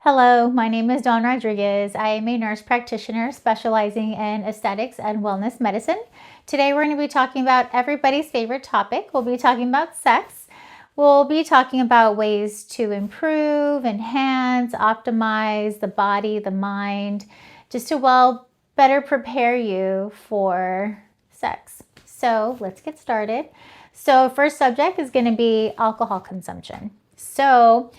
Hello, my name is Dawn Rodriguez. I am a nurse practitioner specializing in aesthetics and wellness medicine. Today we're going to be talking about everybody's favorite topic. We'll be talking about sex. We'll be talking about ways to improve, enhance, optimize the body, the mind, just to better prepare you for sex. So let's get started. So first subject is going to be alcohol consumption. So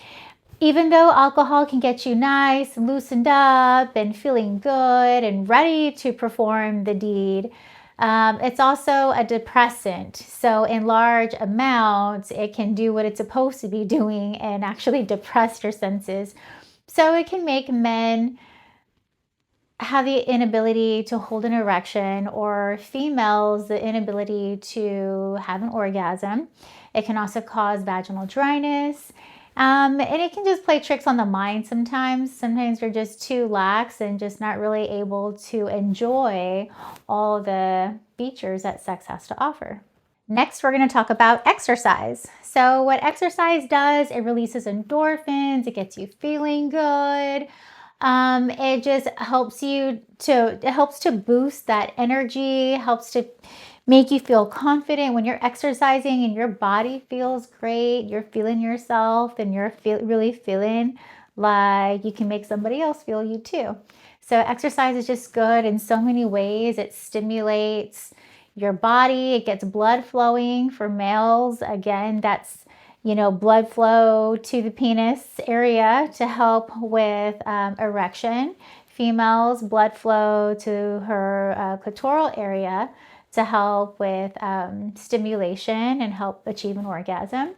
even though alcohol can get you nice, loosened up, and feeling good and ready to perform the deed, it's also a depressant. So in large amounts, it can do what it's supposed to be doing and actually depress your senses. So it can make men have the inability to hold an erection, or females the inability to have an orgasm. It can also cause vaginal dryness. And it can just play tricks on the mind sometimes. Sometimes you're just too lax and just not really able to enjoy all the features that sex has to offer. Next, we're going to talk about exercise. So what exercise does, it releases endorphins, it gets you feeling good. It just helps to boost that energy, helps to make you feel confident when you're exercising and your body feels great. You're feeling yourself and you're really feeling like you can make somebody else feel you too. So exercise is just good in so many ways. It stimulates your body. It gets blood flowing for males. Again, that's blood flow to the penis area to help with erection. Females, blood flow to her clitoral area to help with stimulation and help achieve an orgasm.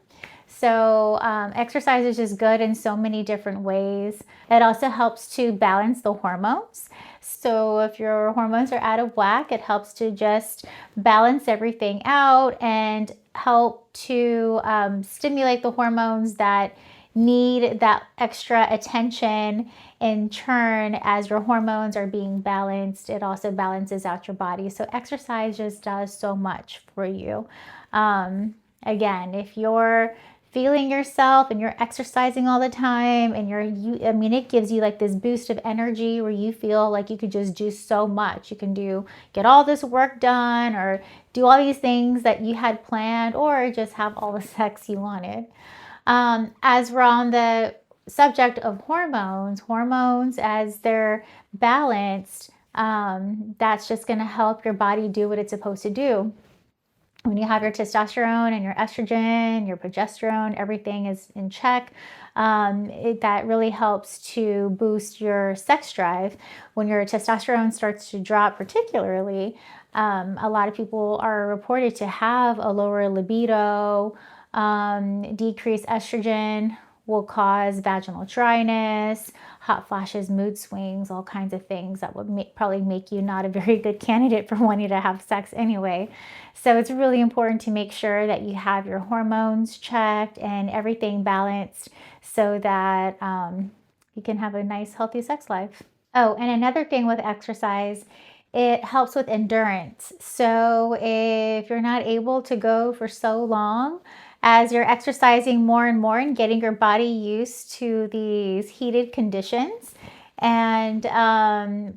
So exercise is just good in so many different ways. It also helps to balance the hormones. So if your hormones are out of whack, it helps to just balance everything out and help to stimulate the hormones that need that extra attention. In turn, as your hormones are being balanced, it also balances out your body. So exercise just does so much for you. Again, if you're feeling yourself and you're exercising all the time and it gives you like this boost of energy where you feel like you could just do so much. You can get all this work done, or do all these things that you had planned, or just have all the sex you wanted. As we're on the subject of hormones as they're balanced, that's just going to help your body do what it's supposed to do. When you have your testosterone and your estrogen, your progesterone, everything is in check. That really helps to boost your sex drive. When your testosterone starts to drop, particularly, a lot of people are reported to have a lower libido. Decreased estrogen will cause vaginal dryness, hot flashes, mood swings, all kinds of things that would probably make you not a very good candidate for wanting to have sex anyway. So it's really important to make sure that you have your hormones checked and everything balanced so that you can have a nice, healthy sex life. Oh, and another thing with exercise, it helps with endurance. So if you're not able to go for so long, as you're exercising more and more and getting your body used to these heated conditions and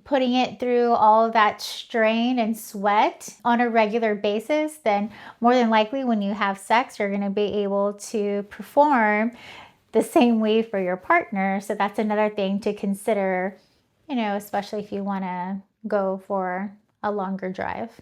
putting it through all of that strain and sweat on a regular basis, then more than likely when you have sex, you're going to be able to perform the same way for your partner. So that's another thing to consider, especially if you want to go for a longer drive.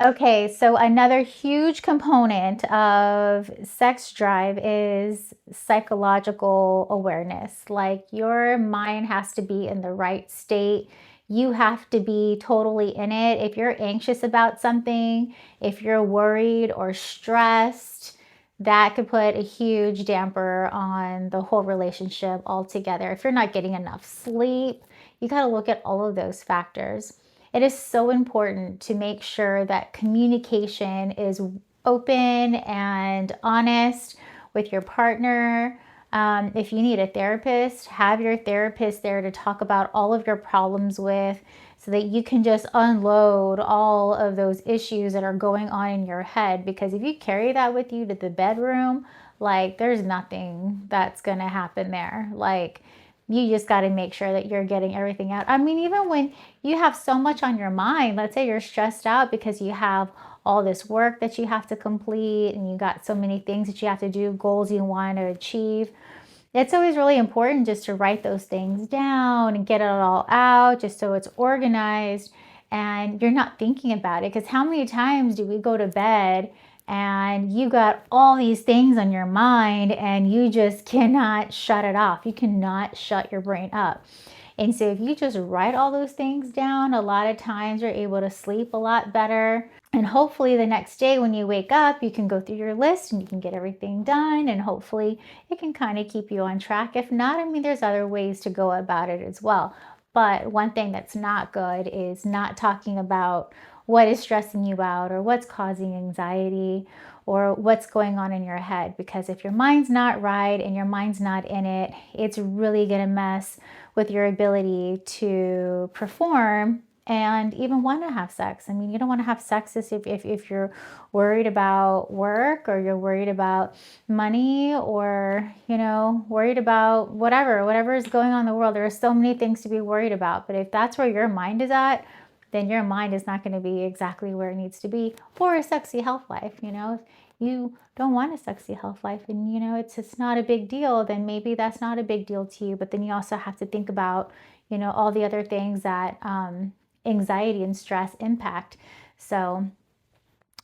Okay, so another huge component of sex drive is psychological awareness. Like, your mind has to be in the right state. You have to be totally in it. If you're anxious about something, if you're worried or stressed, that could put a huge damper on the whole relationship altogether. If you're not getting enough sleep, you got to look at all of those factors. It is so important to make sure that communication is open and honest with your partner. If you need a therapist, have your therapist there to talk about all of your problems with, so that you can just unload all of those issues that are going on in your head. Because if you carry that with you to the bedroom, like, there's nothing that's going to happen there. Like, you just got to make sure that you're getting everything out. I mean, even when you have so much on your mind, let's say you're stressed out because you have all this work that you have to complete and you got so many things that you have to do, goals you want to achieve. It's always really important just to write those things down and get it all out just so it's organized and you're not thinking about it. Because how many times do we go to bed and you got all these things on your mind and you just cannot shut it off? You cannot shut your brain up. And so if you just write all those things down, a lot of times you're able to sleep a lot better. And hopefully the next day when you wake up, you can go through your list and you can get everything done. And hopefully it can kind of keep you on track. If not, I mean, there's other ways to go about it as well. But one thing that's not good is not talking about what is stressing you out or what's causing anxiety or what's going on in your head. Because if your mind's not right and your mind's not in it, it's really going to mess with your ability to perform and even want to have sex. I mean, you don't want to have sex if you're worried about work or you're worried about money or, worried about whatever is going on in the world. There are so many things to be worried about. But if that's where your mind is at, then your mind is not going to be exactly where it needs to be for a sexy health life. If you don't want a sexy health life and, it's not a big deal, then maybe that's not a big deal to you. But then you also have to think about, all the other things that anxiety and stress impact. So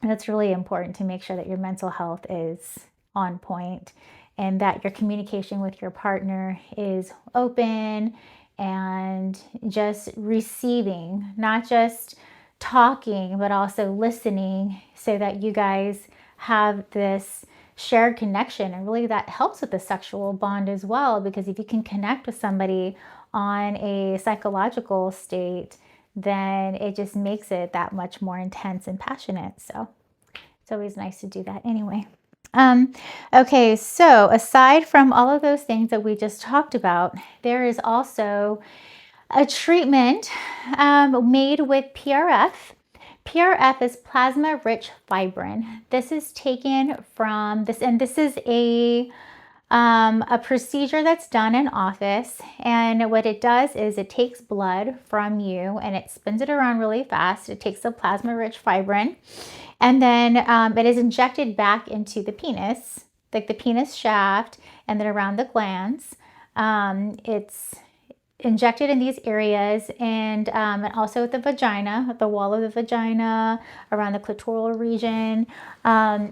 that's really important to make sure that your mental health is on point and that your communication with your partner is open and just receiving, not just talking, but also listening so that you guys have this shared connection. And really that helps with the sexual bond as well, because if you can connect with somebody on a psychological state, then it just makes it that much more intense and passionate. So it's always nice to do that anyway. Okay, so aside from all of those things that we just talked about, there is also a treatment made with PRF. PRF is plasma-rich fibrin. This is taken from this, and this is a procedure that's done in office. And what it does is it takes blood from you and it spins it around really fast. It takes the plasma-rich fibrin and then it is injected back into the penis, like the penis shaft and then around the glands. It's injected in these areas and also at the vagina, at the wall of the vagina, around the clitoral region.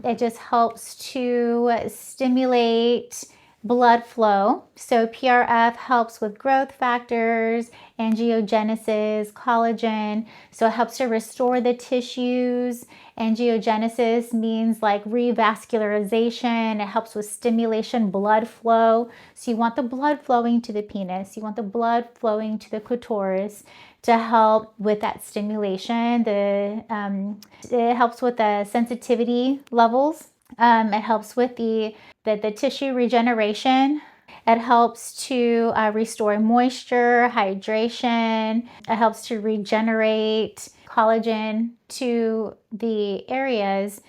It just helps to stimulate blood flow. So PRF helps with growth factors, angiogenesis, collagen. So it helps to restore the tissues. Angiogenesis means like revascularization. It helps with stimulation, blood flow. So you want the blood flowing to the penis. You want the blood flowing to the clitoris to help with that stimulation. It helps with the sensitivity levels. It helps with the tissue regeneration. It helps to restore moisture, hydration. It helps to regenerate collagen to the areas,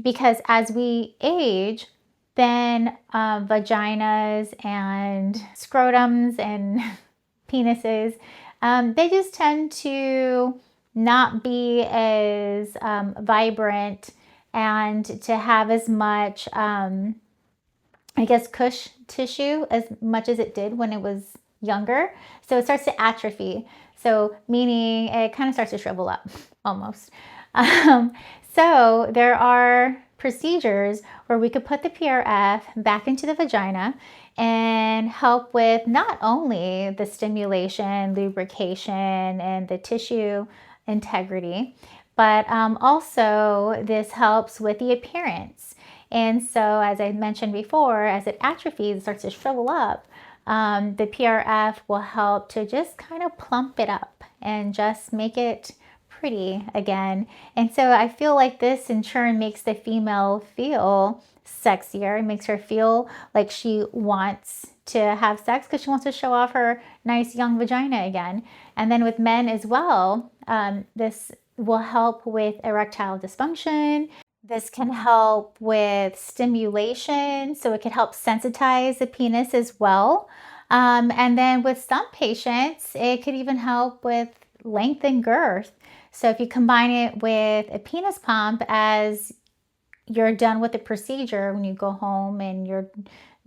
because as we age, then vaginas and scrotums and penises, they just tend to not be as vibrant and to have as much, cush tissue as much as it did when it was younger. So it starts to atrophy. So meaning it kind of starts to shrivel up almost. So there are procedures where we could put the PRF back into the vagina and help with not only the stimulation, lubrication, and the tissue integrity, but also this helps with the appearance. And so as I mentioned before, as it atrophies, it starts to shrivel up, the PRF will help to just kind of plump it up and just make it pretty again. And so I feel like this in turn makes the female feel sexier. It makes her feel like she wants to have sex because she wants to show off her nice young vagina again. And then with men as well, this will help with erectile dysfunction. This can help with stimulation, so it can help sensitize the penis as well. And then with some patients, it could even help with length and girth. So if you combine it with a penis pump as you're done with the procedure, when you go home and you're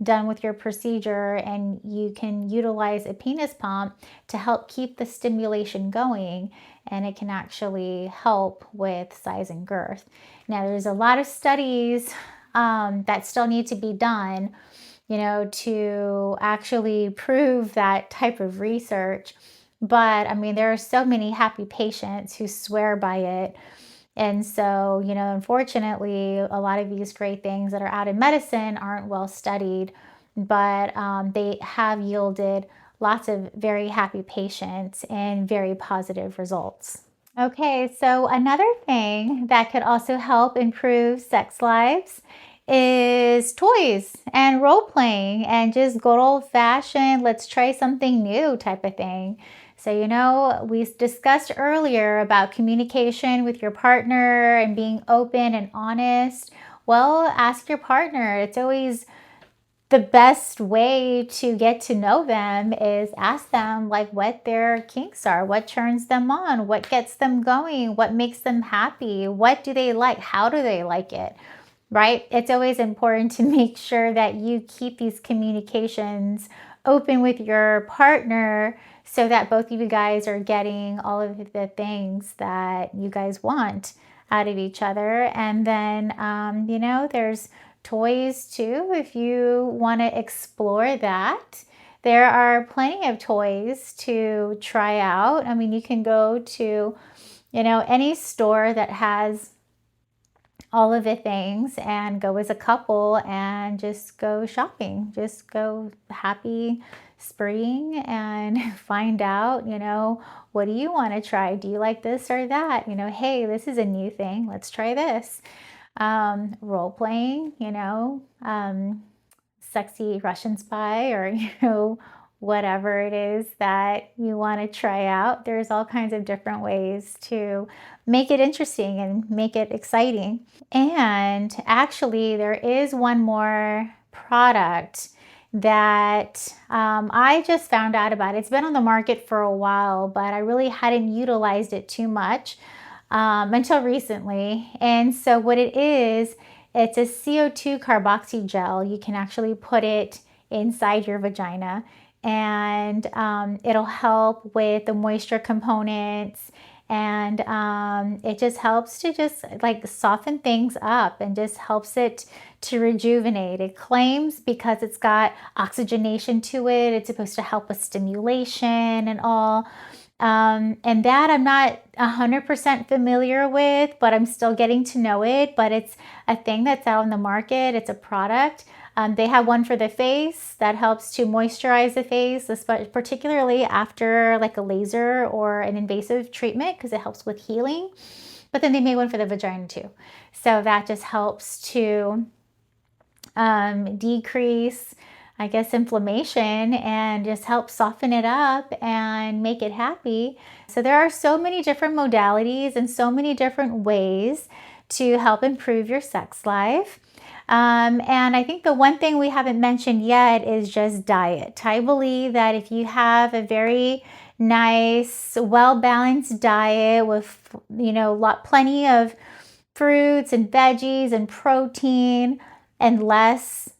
done with your procedure, and you can utilize a penis pump to help keep the stimulation going, and it can actually help with size and girth. Now, there's a lot of studies that still need to be done, to actually prove that type of research. But I mean, there are so many happy patients who swear by it. And so, unfortunately, a lot of these great things that are out in medicine aren't well studied, but they have yielded lots of very happy patients and very positive results. Okay, so another thing that could also help improve sex lives is toys and role playing and just good old fashioned, let's try something new type of thing. So, we discussed earlier about communication with your partner and being open and honest. Well, ask your partner. It's always the best way to get to know them is ask them like what their kinks are, what turns them on, what gets them going, what makes them happy, what do they like, how do they like it, right? It's always important to make sure that you keep these communications open with your partner so that both of you guys are getting all of the things that you guys want out of each other. And then, there's toys too, if you want to explore that. There are plenty of toys to try out. I mean, you can go to, any store that has all of the things and go as a couple and just go shopping. Just go happy spreeing and find out, what do you want to try? Do you like this or that? Hey, this is a new thing. Let's try this. Role playing, sexy Russian spy or, whatever it is that you want to try out. There's all kinds of different ways to make it interesting and make it exciting. And actually, there is one more product that I just found out about. It's been on the market for a while, but I really hadn't utilized it too much until recently. And so what it is, it's a CO2 carboxy gel. You can actually put it inside your vagina, and it'll help with the moisture components, and it just helps to just like soften things up and just helps it to rejuvenate. It claims because it's got oxygenation to it, it's supposed to help with stimulation and all. And that I'm not 100% familiar with, but I'm still getting to know it. But it's a thing that's out on the market. It's a product. They have one for the face that helps to moisturize the face, particularly after like a laser or an invasive treatment, because it helps with healing. But then they made one for the vagina too. So that just helps to decrease, I guess, inflammation and just help soften it up and make it happy. So there are so many different modalities and so many different ways to help improve your sex life. And I think the one thing we haven't mentioned yet is just diet. I believe that if you have a very nice, well-balanced diet with, plenty of fruits and veggies and protein and less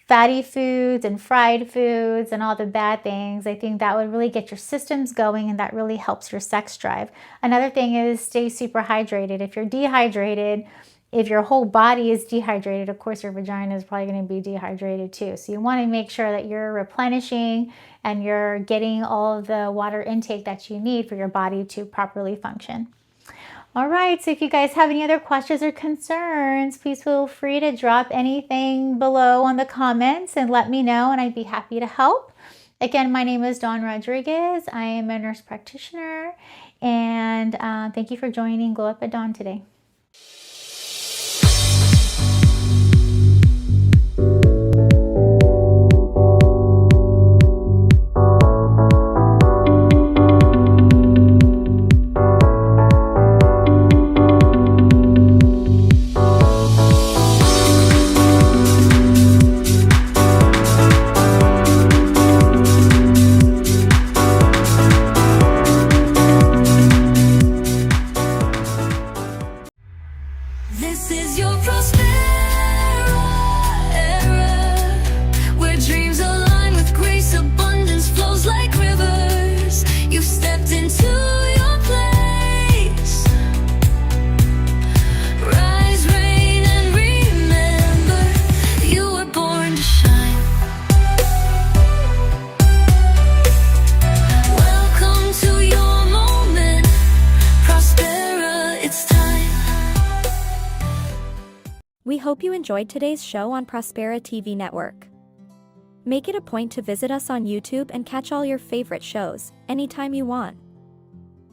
fatty foods and fried foods and all the bad things, I think that would really get your systems going, and that really helps your sex drive. Another thing is stay super hydrated. If you're dehydrated, if your whole body is dehydrated, of course your vagina is probably going to be dehydrated too. So you want to make sure that you're replenishing and you're getting all of the water intake that you need for your body to properly function. All right, so if you guys have any other questions or concerns, please feel free to drop anything below on the comments and let me know, and I'd be happy to help. Again, my name is Dawn Rodriguez. I am a nurse practitioner, and thank you for joining Glow Up at Dawn today. We hope you enjoyed today's show on Prospera TV network. Make it a point to visit us on YouTube and catch all your favorite shows anytime you want.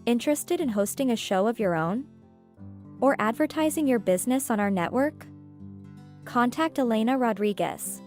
Interested in hosting a show of your own? Or advertising your business on our network? Contact Elena Rodriguez.